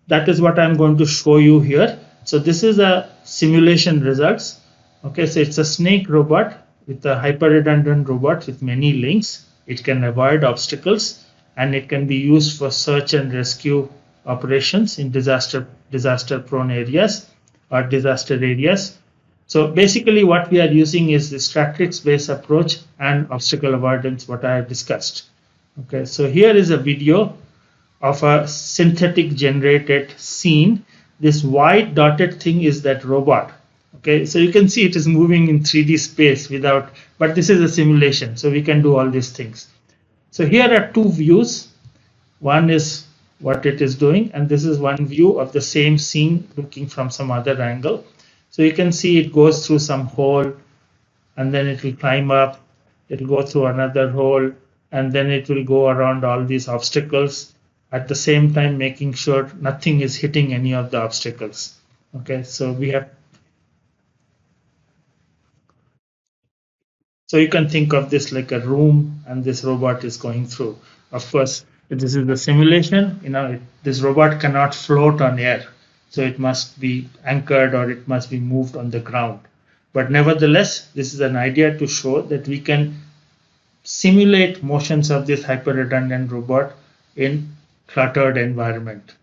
A: that is what I'm going to show you here. So this is a simulation results. Okay, so it's a snake robot with a hyper redundant robot with many links. It can avoid obstacles and it can be used for search and rescue operations in disaster prone areas or disaster areas. So basically what we are using is this Tractrix-based approach and obstacle avoidance, what I have discussed. Okay, so here is a video of a synthetic generated scene. This white dotted thing is that robot. Okay, so you can see it is moving in 3D space without, but this is a simulation, so we can do all these things. So here are two views. One is what it is doing, and this is one view of the same scene looking from some other angle. So you can see it goes through some hole, and then it will climb up, it will go through another hole, and then it will go around all these obstacles, at the same time making sure nothing is hitting any of the obstacles. Okay, so we have, so you can think of this like a room and this robot is going through. Of course, this is the simulation, this robot cannot float on air. So it must be anchored or it must be moved on the ground. But nevertheless, this is an idea to show that we can simulate motions of this hyper redundant robot in cluttered environment.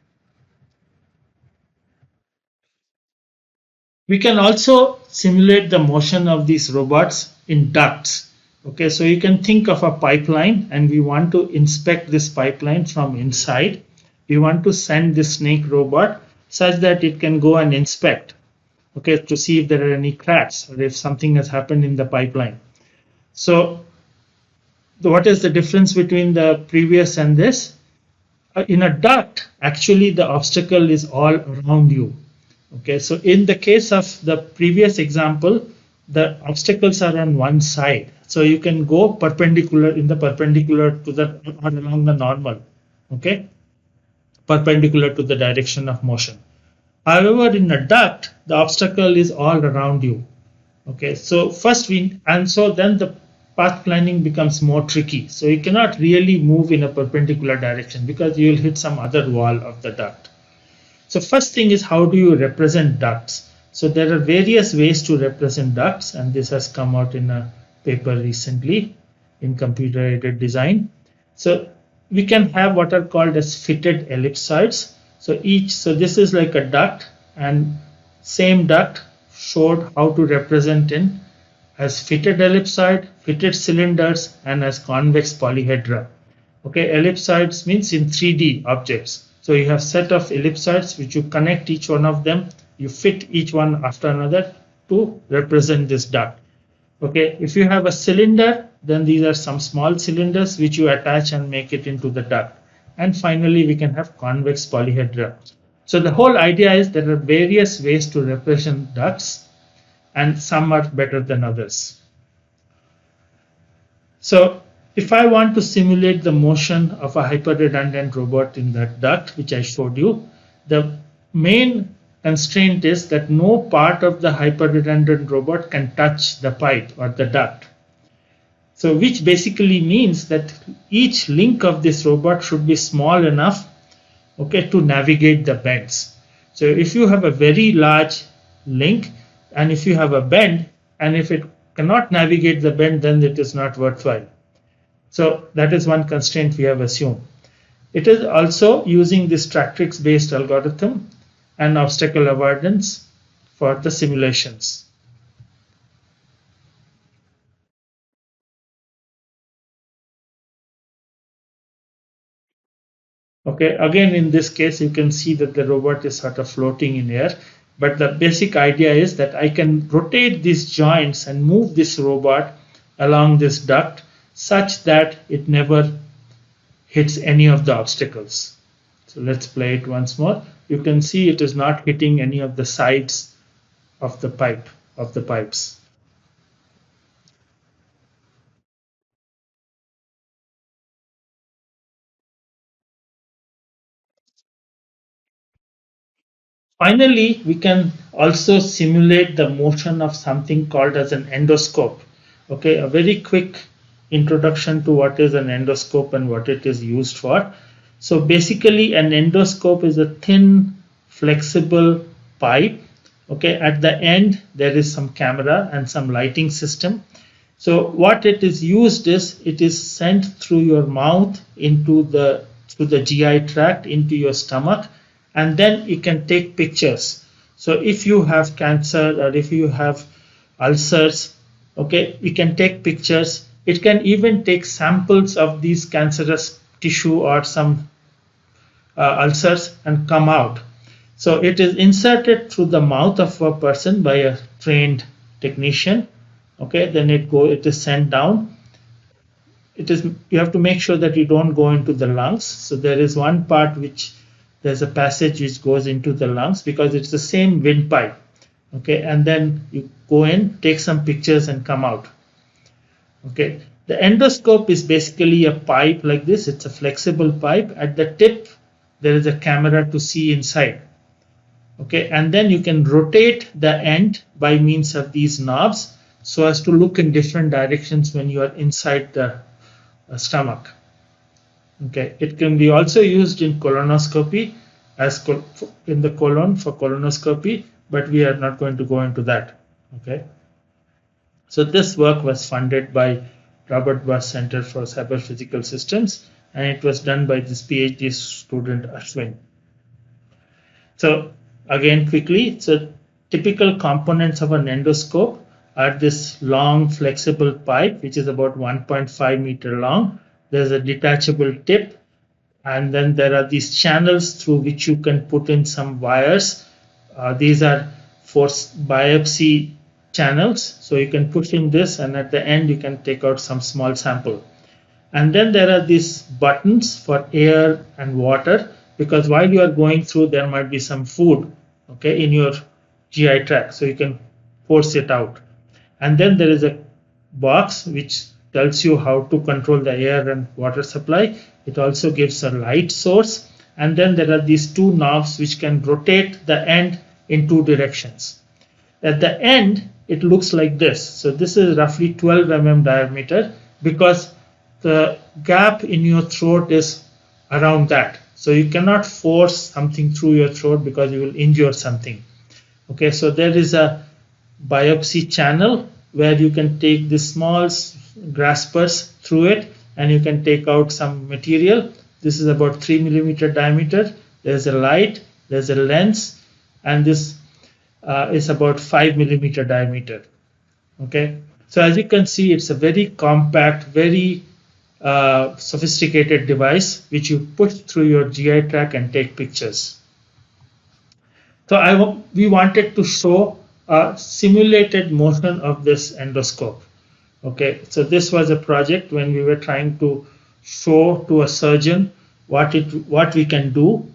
A: We can also simulate the motion of these robots in ducts. Okay, so you can think of a pipeline and we want to inspect this pipeline from inside. We want to send this snake robot such that it can go and inspect, okay, to see if there are any cracks or if something has happened in the pipeline. So what is the difference between the previous and this? In a duct, actually the obstacle is all around you. Okay, so in the case of the previous example, the obstacles are on one side. So you can go perpendicular to the, or along the normal, okay, perpendicular to the direction of motion. However, in a duct, the obstacle is all around you. Okay, so then the path planning becomes more tricky. So you cannot really move in a perpendicular direction because you will hit some other wall of the duct. So first thing is, how do you represent ducts? So there are various ways to represent ducts, and this has come out in a paper recently in computer-aided design. So we can have what are called as fitted ellipsoids. So this is like a duct, and same duct showed how to represent in as fitted ellipsoid, fitted cylinders, and as convex polyhedra. Okay, ellipsoids means in 3D objects. So you have set of ellipsoids which you connect each one of them, you fit each one after another to represent this duct. Okay, if you have a cylinder, then these are some small cylinders which you attach and make it into the duct. And finally, we can have convex polyhedra. So the whole idea is there are various ways to represent ducts, and some are better than others. So if I want to simulate the motion of a hyper-redundant robot in that duct, which I showed you, the main constraint is that no part of the hyper-redundant robot can touch the pipe or the duct. So which basically means that each link of this robot should be small enough, okay, to navigate the bends. So if you have a very large link and if you have a bend, and if it cannot navigate the bend, then it is not worthwhile. So that is one constraint we have assumed. It is also using this Tractrix-based algorithm and obstacle avoidance for the simulations. Okay, again in this case you can see that the robot is sort of floating in air, but the basic idea is that I can rotate these joints and move this robot along this duct such that it never hits any of the obstacles. So let's play it once more. You can see it is not hitting any of the sides of the pipe of the pipes. Finally, we can also simulate the motion of something called as an endoscope. Okay, a very quick introduction to what is an endoscope and what it is used for. So basically, an endoscope is a thin, flexible pipe. Okay, at the end there is some camera and some lighting system. So what it is used is it is sent through your mouth into the through the GI tract into your stomach, and then you can take pictures. So if you have cancer or if you have ulcers, okay, you can take pictures. It can even take samples of these cancerous tissue or some ulcers and come out. So it is inserted through the mouth of a person by a trained technician. Okay, then it is sent down. It is you have to make sure that you don't go into the lungs. So there is one part which there's a passage which goes into the lungs because it's the same windpipe. Okay, and then you go in, take some pictures, and come out. Okay, the endoscope is basically a pipe like this. It's a flexible pipe. At the tip, there is a camera to see inside. Okay, and then you can rotate the end by means of these knobs so as to look in different directions when you are inside the stomach. Okay, it can be also used in colonoscopy as in the colon for colonoscopy, but we are not going to go into that. Okay, so this work was funded by Robert Bosch Center for Cyber Physical Systems, and it was done by this PhD student Ashwin. So again, quickly, so typical components of an endoscope are this long flexible pipe, which is about 1.5 meter long. There's a detachable tip, and then there are these channels through which you can put in some wires. These are for biopsy channels, so you can push in this, and at the end you can take out some small sample. And then there are these buttons for air and water, because while you are going through there might be some food, okay, in your GI tract, so you can force it out. And then there is a box which tells you how to control the air and water supply. It also gives a light source, and then there are these two knobs which can rotate the end in two directions. At the end it looks like this. So this is roughly 12 diameter, because the gap in your throat is around that, so you cannot force something through your throat because you will injure something. Okay, so there is a biopsy channel where you can take the small graspers through it and you can take out some material. This is about 3 mm diameter. There's a light, there's a lens, and this is about 5 mm diameter. Okay, so as you can see, it's a very compact, very sophisticated device which you push through your GI tract and take pictures. So we wanted to show a simulated motion of this endoscope. Okay, so this was a project when we were trying to show to a surgeon what we can do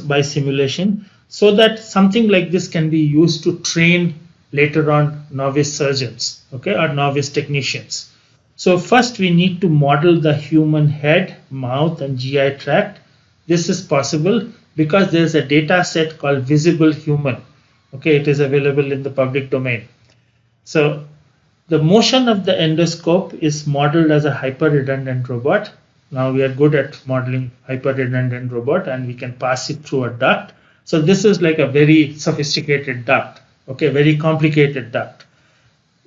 A: by simulation, so that something like this can be used to train later on novice surgeons, okay, or novice technicians. So first we need to model the human head, mouth, and GI tract. This is possible because there is a data set called Visible Human. Okay, it is available in the public domain. So the motion of the endoscope is modeled as a hyper-redundant robot. Now we are good at modeling hyper-redundant robot, and we can pass it through a duct. So this is like a very sophisticated duct, okay, very complicated duct.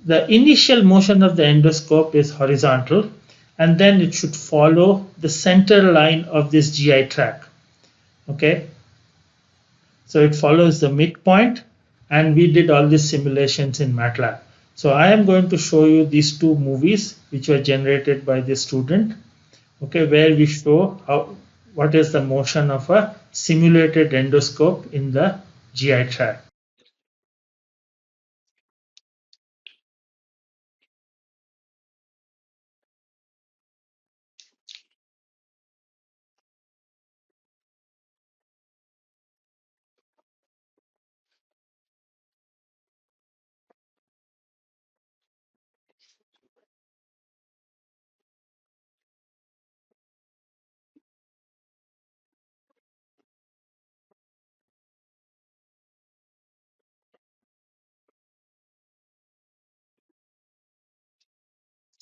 A: The initial motion of the endoscope is horizontal, and then it should follow the center line of this GI tract. Okay, so it follows the midpoint, and we did all these simulations in MATLAB. So I am going to show you these two movies which were generated by the student, okay, where we show what is the motion of a simulated endoscope in the GI tract.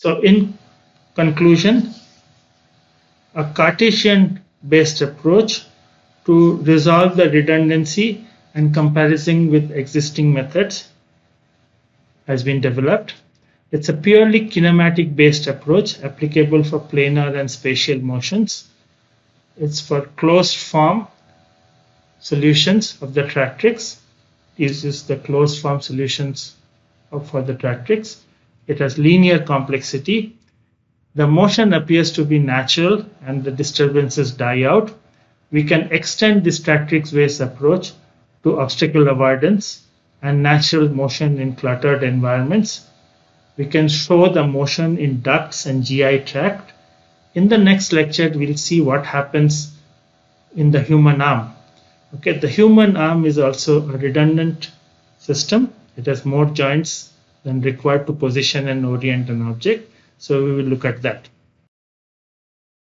A: So in conclusion, a Cartesian-based approach to resolve the redundancy and comparison with existing methods has been developed. It's a purely kinematic-based approach applicable for planar and spatial motions. It's for closed form solutions of the Tractrix. Uses the closed form solutions for the Tractrix. It has linear complexity. The motion appears to be natural and the disturbances die out. We can extend this Tractrix-based approach to obstacle avoidance and natural motion in cluttered environments. We can show the motion in ducts and GI tract. In the next lecture, we'll see what happens in the human arm. Okay, the human arm is also a redundant system. It has more joints than required to position and orient an object. So we will look at that.